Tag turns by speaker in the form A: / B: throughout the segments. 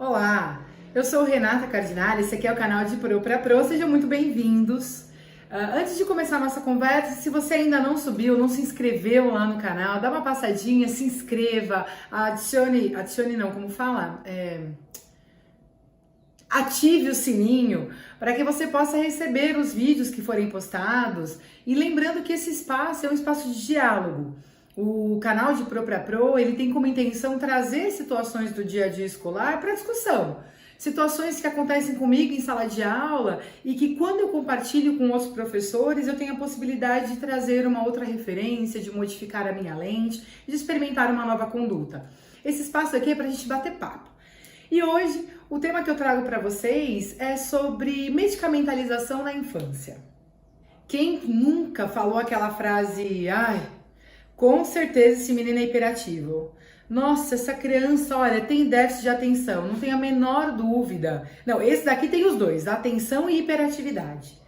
A: Olá, eu sou Renata Cardinale, esse aqui é o canal de Pro para Pro, sejam muito bem-vindos. Antes de começar a nossa conversa, se você ainda não subiu, não se inscreveu lá no canal, dá uma passadinha, se inscreva, adicione não, como fala? Ative o sininho para que você possa receber os vídeos que forem postados e lembrando que esse espaço é um espaço de diálogo. O canal de Pro para Pro, ele tem como intenção trazer situações do dia a dia escolar para discussão. Situações que acontecem comigo em sala de aula e que quando eu compartilho com outros professores, eu tenho a possibilidade de trazer uma outra referência, de modificar a minha lente, de experimentar uma nova conduta. Esse espaço aqui é para a gente bater papo. E hoje, o tema que eu trago para vocês é sobre medicamentalização na infância. Quem nunca falou aquela frase, com certeza esse menino é hiperativo. Nossa, essa criança, olha, tem déficit de atenção, não tem a menor dúvida. Não, esse daqui tem os dois, atenção e hiperatividade.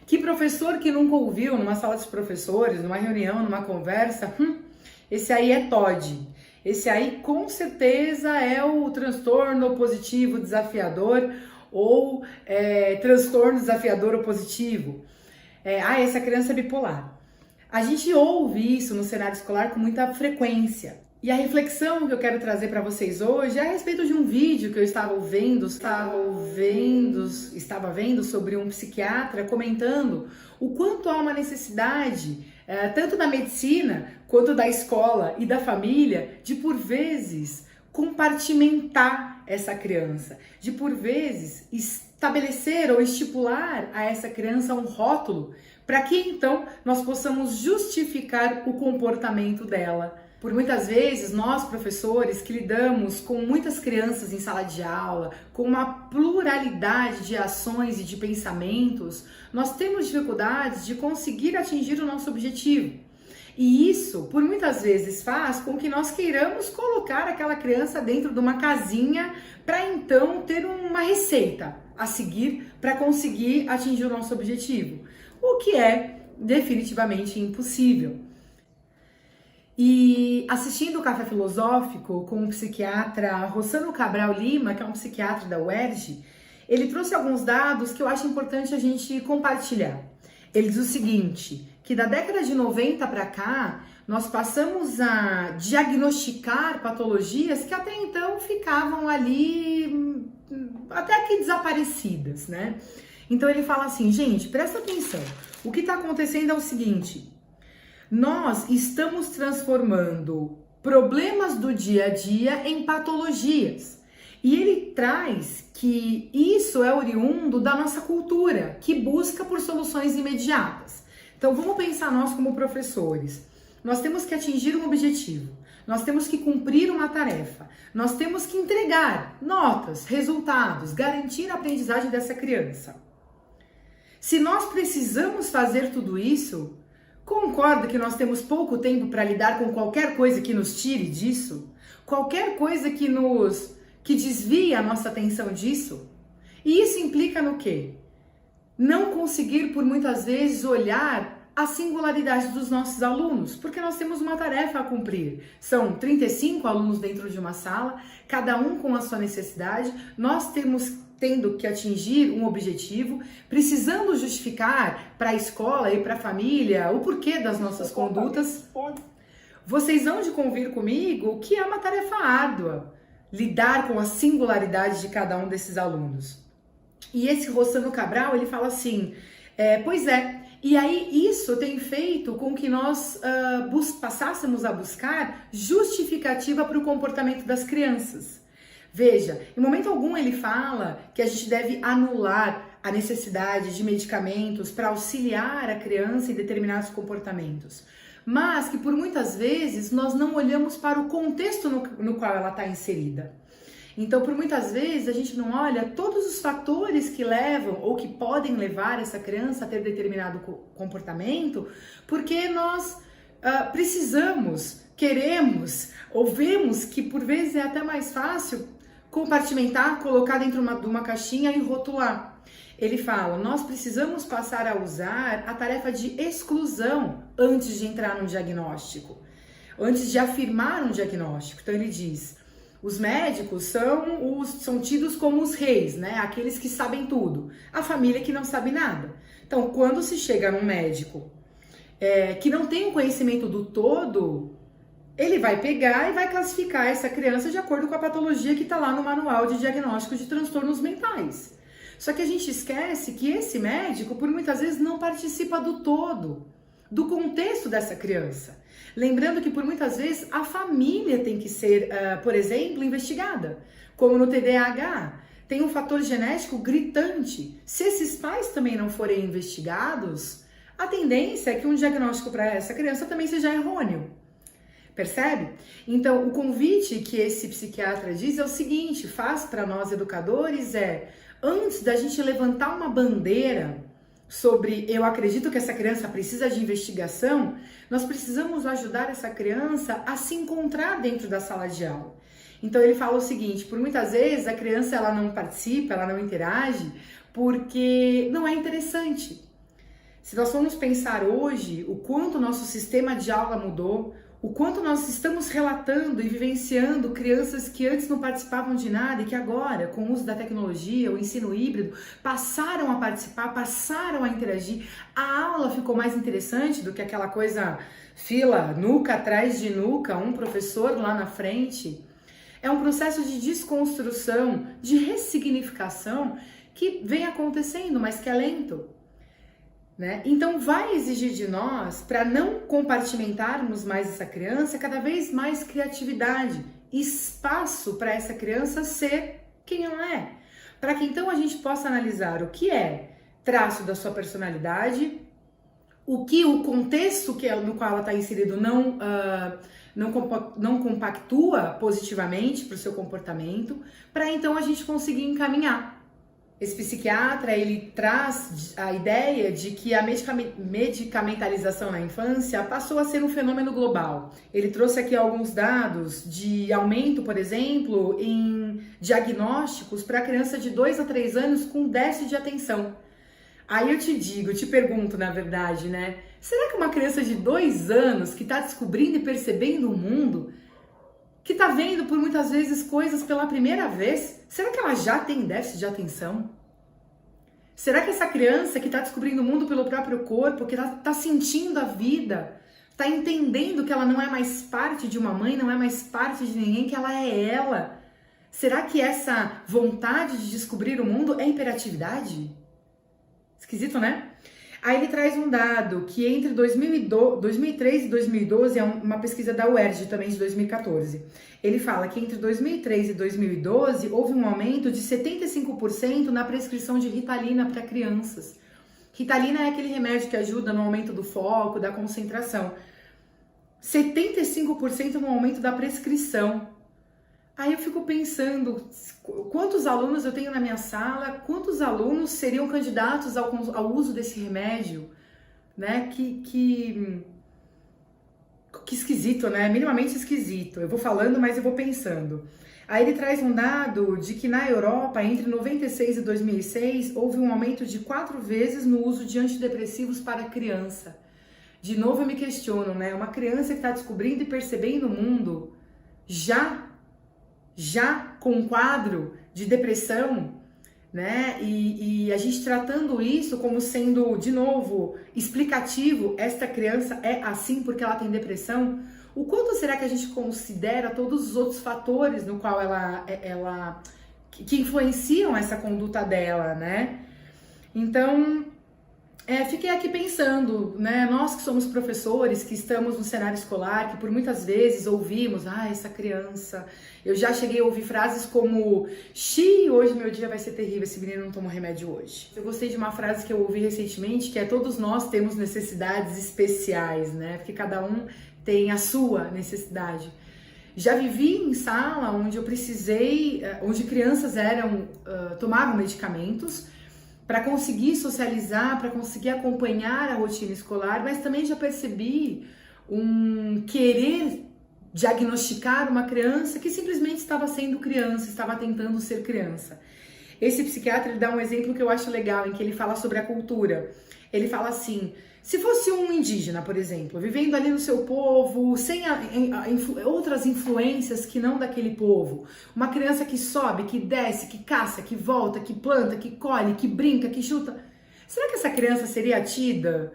A: Que professor que nunca ouviu numa sala de professores, numa reunião, numa conversa, esse aí é TOD. Esse aí com certeza é o transtorno opositivo desafiador ou transtorno desafiador opositivo. Essa criança é bipolar. A gente ouve isso no cenário escolar com muita frequência. E a reflexão que eu quero trazer para vocês hoje é a respeito de um vídeo que eu estava vendo sobre um psiquiatra comentando o quanto há uma necessidade, tanto da medicina quanto da escola e da família, de por vezes compartimentar essa criança, de por vezes estabelecer ou estipular a essa criança um rótulo para que então nós possamos justificar o comportamento dela. Por muitas vezes, nós professores que lidamos com muitas crianças em sala de aula, com uma pluralidade de ações e de pensamentos, nós temos dificuldades de conseguir atingir o nosso objetivo. E isso, por muitas vezes, faz com que nós queiramos colocar aquela criança dentro de uma casinha para então ter uma receita a seguir para conseguir atingir o nosso objetivo, o que é definitivamente impossível. E assistindo o Café Filosófico com o psiquiatra Rossano Cabral Lima, que é um psiquiatra da UERJ, ele trouxe alguns dados que eu acho importante a gente compartilhar. Ele diz o seguinte, que da década de 90 para cá, nós passamos a diagnosticar patologias que até então ficavam ali até que desaparecidas, né? Então ele fala assim, gente, presta atenção, o que está acontecendo é o seguinte, nós estamos transformando problemas do dia a dia em patologias. E ele traz que isso é oriundo da nossa cultura, que busca por soluções imediatas. Então vamos pensar nós como professores. Nós temos que atingir um objetivo, nós temos que cumprir uma tarefa, nós temos que entregar notas, resultados, garantir a aprendizagem dessa criança. Se nós precisamos fazer tudo isso, concorda que nós temos pouco tempo para lidar com qualquer coisa que nos tire disso? Qualquer coisa que desvie a nossa atenção disso? E isso implica no quê? Não conseguir, por muitas vezes, olhar a singularidade dos nossos alunos, porque nós temos uma tarefa a cumprir. São 35 alunos dentro de uma sala, cada um com a sua necessidade, nós tendo que atingir um objetivo, precisando justificar para a escola e para a família o porquê das nossas condutas. Vocês vão de convir comigo que é uma tarefa árdua lidar com a singularidade de cada um desses alunos. E esse Rossano Cabral, ele fala assim, e aí isso tem feito com que nós passássemos a buscar justificativa para o comportamento das crianças. Veja, em momento algum ele fala que a gente deve anular a necessidade de medicamentos para auxiliar a criança em determinados comportamentos, mas que por muitas vezes nós não olhamos para o contexto no qual ela está inserida. Então, por muitas vezes a gente não olha todos os fatores que levam ou que podem levar essa criança a ter determinado comportamento, porque nós precisamos, queremos ou vemos que por vezes é até mais fácil compartimentar, colocar dentro de uma caixinha e rotular. Ele fala, nós precisamos passar a usar a tarefa de exclusão antes de entrar num diagnóstico, antes de afirmar um diagnóstico. Então ele diz, Os médicos são tidos como os reis, né? Aqueles que sabem tudo. A família que não sabe nada. Então, quando se chega num médico que não tem o conhecimento do todo, ele vai pegar e vai classificar essa criança de acordo com a patologia que está lá no manual de diagnóstico de transtornos mentais. Só que a gente esquece que esse médico, por muitas vezes, não participa do todo, do contexto dessa criança. Lembrando que, por muitas vezes, a família tem que ser, por exemplo, investigada. Como no TDAH, tem um fator genético gritante. Se esses pais também não forem investigados, a tendência é que um diagnóstico para essa criança também seja errôneo. Percebe? Então, o convite que esse psiquiatra diz é o seguinte, faz para nós educadores antes da gente levantar uma bandeira sobre eu acredito que essa criança precisa de investigação, nós precisamos ajudar essa criança a se encontrar dentro da sala de aula. Então ele fala o seguinte, por muitas vezes a criança ela não participa, ela não interage porque não é interessante. Se nós formos pensar hoje o quanto o nosso sistema de aula mudou, o quanto nós estamos relatando e vivenciando crianças que antes não participavam de nada e que agora, com o uso da tecnologia, o ensino híbrido, passaram a participar, passaram a interagir. A aula ficou mais interessante do que aquela coisa fila, nuca atrás de nuca, um professor lá na frente. É um processo de desconstrução, de ressignificação que vem acontecendo, mas que é lento. Né? Então vai exigir de nós, para não compartimentarmos mais essa criança, cada vez mais criatividade, espaço para essa criança ser quem ela é. Para que então a gente possa analisar o que é traço da sua personalidade, o que o contexto no qual ela está inserido não compactua positivamente para o seu comportamento, para então a gente conseguir encaminhar. Esse psiquiatra, ele traz a ideia de que a medicamentalização na infância passou a ser um fenômeno global. Ele trouxe aqui alguns dados de aumento, por exemplo, em diagnósticos para criança de 2 a 3 anos com déficit de atenção. Aí eu te pergunto, na verdade, né? Será que uma criança de 2 anos que está descobrindo e percebendo o mundo, que está vendo por muitas vezes coisas pela primeira vez, será que ela já tem déficit de atenção? Será que essa criança que está descobrindo o mundo pelo próprio corpo, que está sentindo a vida, está entendendo que ela não é mais parte de uma mãe, não é mais parte de ninguém, que ela é ela? Será que essa vontade de descobrir o mundo é hiperatividade? Esquisito, né? Aí ele traz um dado que entre 2003 e 2012, é uma pesquisa da UERJ também de 2014. Ele fala que entre 2003 e 2012 houve um aumento de 75% na prescrição de Ritalina para crianças. Ritalina é aquele remédio que ajuda no aumento do foco, da concentração. 75% no aumento da prescrição. Aí eu fico pensando, quantos alunos eu tenho na minha sala, quantos alunos seriam candidatos ao uso desse remédio, né? Que esquisito, né? Minimamente esquisito. Eu vou falando, mas eu vou pensando. Aí ele traz um dado de que na Europa, entre 96 e 2006, houve um aumento de 4 vezes no uso de antidepressivos para criança. De novo eu me questiono, né? Uma criança que está descobrindo e percebendo o mundo, já com um quadro de depressão, né? E a gente tratando isso como sendo, de novo, explicativo, esta criança é assim porque ela tem depressão. O quanto será que a gente considera todos os outros fatores no qual que influenciam essa conduta dela, né? Então, fiquei aqui pensando, né? Nós que somos professores, que estamos no cenário escolar, que por muitas vezes ouvimos, essa criança... Eu já cheguei a ouvir frases como, hoje meu dia vai ser terrível, esse menino não tomou remédio hoje. Eu gostei de uma frase que eu ouvi recentemente, que é todos nós temos necessidades especiais, né? Porque cada um tem a sua necessidade. Já vivi em sala onde eu precisei, onde crianças tomavam medicamentos para conseguir socializar, para conseguir acompanhar a rotina escolar, mas também já percebi um querer diagnosticar uma criança que simplesmente estava sendo criança, estava tentando ser criança. Esse psiquiatra ele dá um exemplo que eu acho legal, em que ele fala sobre a cultura. Ele fala assim, Se fosse um indígena, por exemplo, vivendo ali no seu povo, sem outras influências que não daquele povo, uma criança que sobe, que desce, que caça, que volta, que planta, que colhe, que brinca, que chuta, será que essa criança seria tida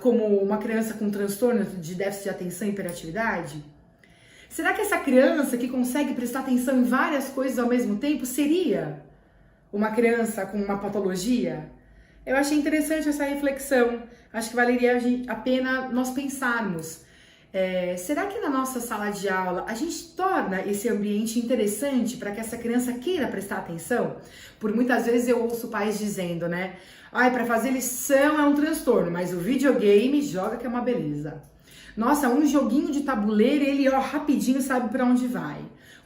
A: como uma criança com transtorno de déficit de atenção e hiperatividade? Será que essa criança que consegue prestar atenção em várias coisas ao mesmo tempo seria uma criança com uma patologia? Eu achei interessante essa reflexão. Acho que valeria a pena nós pensarmos. Será que na nossa sala de aula a gente torna esse ambiente interessante para que essa criança queira prestar atenção? Por muitas vezes eu ouço pais dizendo, né? Ai, para fazer lição é um transtorno, mas o videogame joga que é uma beleza. Nossa, um joguinho de tabuleiro, ele rapidinho sabe para onde vai.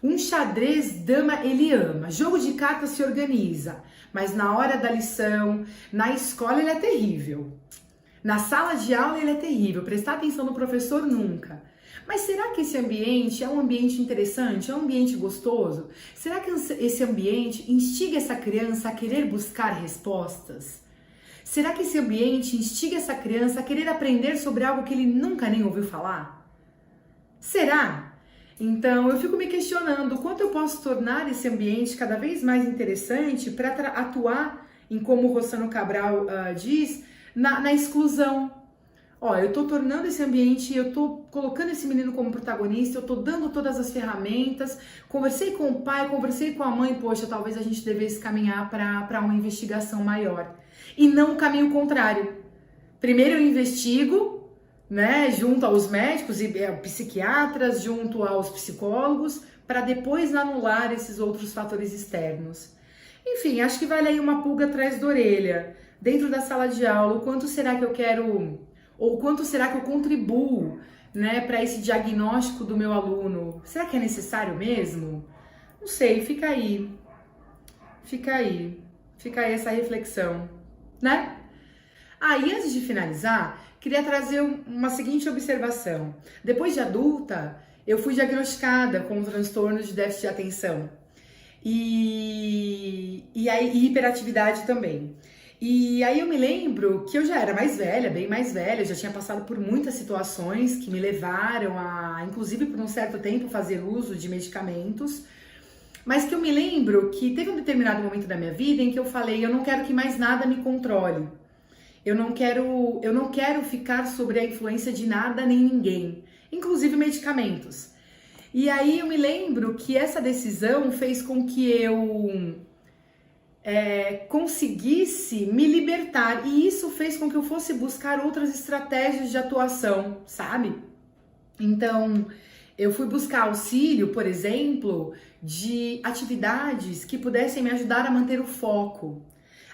A: Um xadrez, dama, ele ama. Jogo de cartas se organiza. Mas na hora da lição, na escola, ele é terrível. Na sala de aula, ele é terrível. Prestar atenção no professor, nunca. Mas será que esse ambiente é um ambiente interessante? É um ambiente gostoso? Será que esse ambiente instiga essa criança a querer buscar respostas? Será que esse ambiente instiga essa criança a querer aprender sobre algo que ele nunca nem ouviu falar? Será? Então, eu fico me questionando o quanto eu posso tornar esse ambiente cada vez mais interessante para atuar em, como o Rossano Cabral diz, na exclusão. Eu tô tornando esse ambiente, eu tô colocando esse menino como protagonista, eu tô dando todas as ferramentas, conversei com o pai, conversei com a mãe, poxa, talvez a gente devesse caminhar para uma investigação maior. E não o caminho contrário. Primeiro eu investigo, né, junto aos médicos e psiquiatras, junto aos psicólogos, para depois anular esses outros fatores externos. Enfim, acho que vale aí uma pulga atrás da orelha. Dentro da sala de aula, o quanto será que eu quero, ou quanto será que eu contribuo, né, para esse diagnóstico do meu aluno? Será que é necessário mesmo? Não sei, fica aí essa reflexão, né? E antes de finalizar, queria trazer uma seguinte observação. Depois de adulta, eu fui diagnosticada com um transtorno de déficit de atenção e hiperatividade também. E aí eu me lembro que eu já era mais velha, bem mais velha, já tinha passado por muitas situações que me levaram a, inclusive por um certo tempo, fazer uso de medicamentos, mas que eu me lembro que teve um determinado momento da minha vida em que eu falei, eu não quero que mais nada me controle. Eu não quero ficar sobre a influência de nada nem ninguém, inclusive medicamentos. E aí eu me lembro que essa decisão fez com que eu conseguisse me libertar, e isso fez com que eu fosse buscar outras estratégias de atuação, sabe? Então, eu fui buscar auxílio, por exemplo, de atividades que pudessem me ajudar a manter o foco.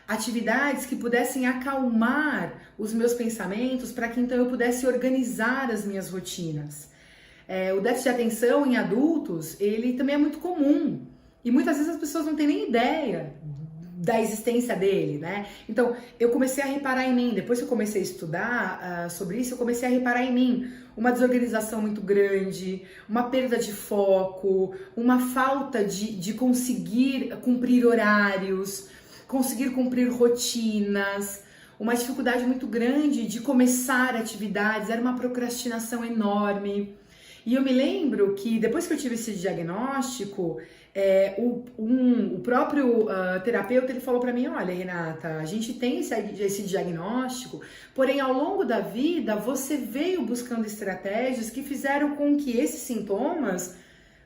A: Atividades que pudessem acalmar os meus pensamentos para que então eu pudesse organizar as minhas rotinas. O déficit de atenção em adultos, ele também é muito comum. E muitas vezes as pessoas não têm nem ideia da existência dele, né? Então, eu comecei a reparar em mim. Depois que eu comecei a estudar sobre isso, eu comecei a reparar em mim uma desorganização muito grande, uma perda de foco, uma falta de conseguir cumprir horários, conseguir cumprir rotinas, uma dificuldade muito grande de começar atividades, era uma procrastinação enorme. E eu me lembro que depois que eu tive esse diagnóstico, o próprio terapeuta, ele falou para mim, olha, Renata, a gente tem esse diagnóstico, porém ao longo da vida você veio buscando estratégias que fizeram com que esses sintomas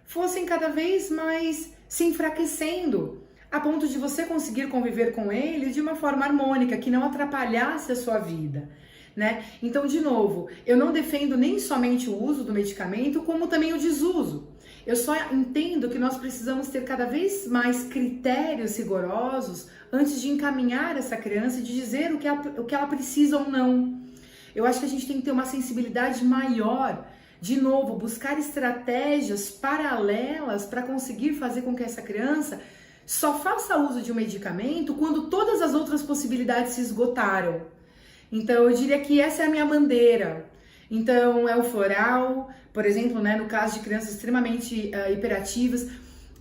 A: fossem cada vez mais se enfraquecendo, a ponto de você conseguir conviver com ele de uma forma harmônica, que não atrapalhasse a sua vida, né? Então, de novo, eu não defendo nem somente o uso do medicamento, como também o desuso. Eu só entendo que nós precisamos ter cada vez mais critérios rigorosos antes de encaminhar essa criança e de dizer o que ela precisa ou não. Eu acho que a gente tem que ter uma sensibilidade maior, de novo, buscar estratégias paralelas para conseguir fazer com que essa criança só faça uso de um medicamento quando todas as outras possibilidades se esgotaram. Então, eu diria que essa é a minha bandeira. Então, é o floral, por exemplo, né, no caso de crianças extremamente hiperativas,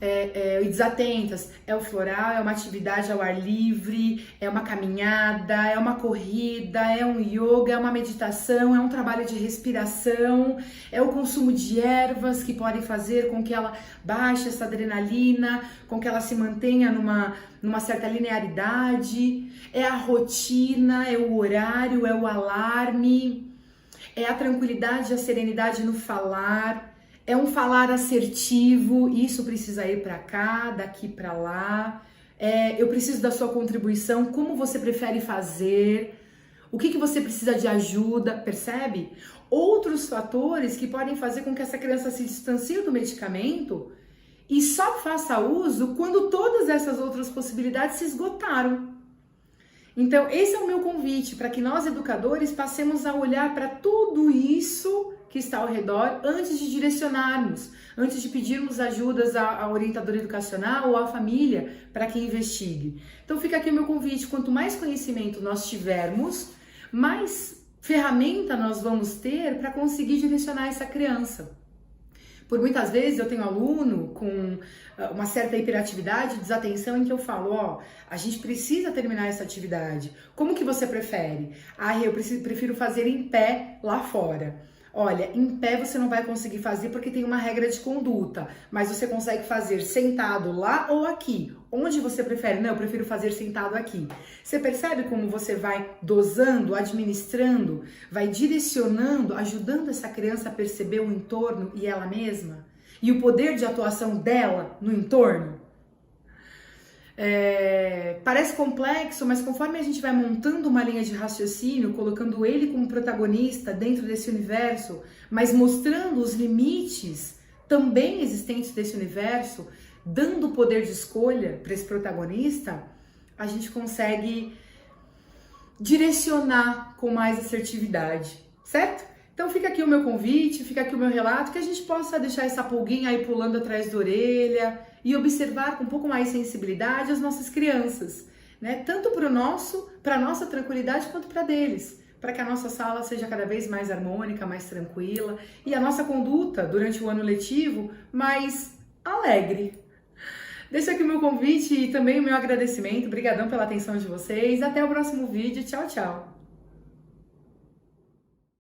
A: e desatentas. É o floral, é uma atividade ao ar livre, é uma caminhada, é uma corrida, é um yoga, é uma meditação, é um trabalho de respiração, é o consumo de ervas que podem fazer com que ela baixe essa adrenalina, com que ela se mantenha numa certa linearidade, é a rotina, é o horário, é o alarme, é a tranquilidade e a serenidade no falar. É um falar assertivo, isso precisa ir para cá, daqui para lá. Eu preciso da sua contribuição, como você prefere fazer, o que você precisa de ajuda, percebe? Outros fatores que podem fazer com que essa criança se distancie do medicamento e só faça uso quando todas essas outras possibilidades se esgotaram. Então, esse é o meu convite para que nós, educadores, passemos a olhar para tudo isso que está ao redor antes de direcionarmos, antes de pedirmos ajudas ao orientador educacional ou à família para que investigue. Então, fica aqui o meu convite: quanto mais conhecimento nós tivermos, mais ferramenta nós vamos ter para conseguir direcionar essa criança. Por muitas vezes eu tenho aluno com uma certa hiperatividade, desatenção, em que eu falo, a gente precisa terminar essa atividade. Como que você prefere? Eu prefiro fazer em pé lá fora. Olha, em pé você não vai conseguir fazer porque tem uma regra de conduta, mas você consegue fazer sentado lá ou aqui. Onde você prefere? Não, eu prefiro fazer sentado aqui. Você percebe como você vai dosando, administrando, vai direcionando, ajudando essa criança a perceber o entorno e ela mesma? E o poder de atuação dela no entorno? Parece complexo, mas conforme a gente vai montando uma linha de raciocínio, colocando ele como protagonista dentro desse universo, mas mostrando os limites também existentes desse universo, dando o poder de escolha para esse protagonista, a gente consegue direcionar com mais assertividade, certo? Então fica aqui o meu convite, fica aqui o meu relato, que a gente possa deixar essa pulguinha aí pulando atrás da orelha e observar com um pouco mais sensibilidade as nossas crianças, né? Tanto para a nossa tranquilidade quanto para deles, para que a nossa sala seja cada vez mais harmônica, mais tranquila e a nossa conduta durante o ano letivo mais alegre. Deixo aqui o meu convite e também o meu agradecimento. Obrigadão pela atenção de vocês. Até o próximo vídeo. Tchau, tchau.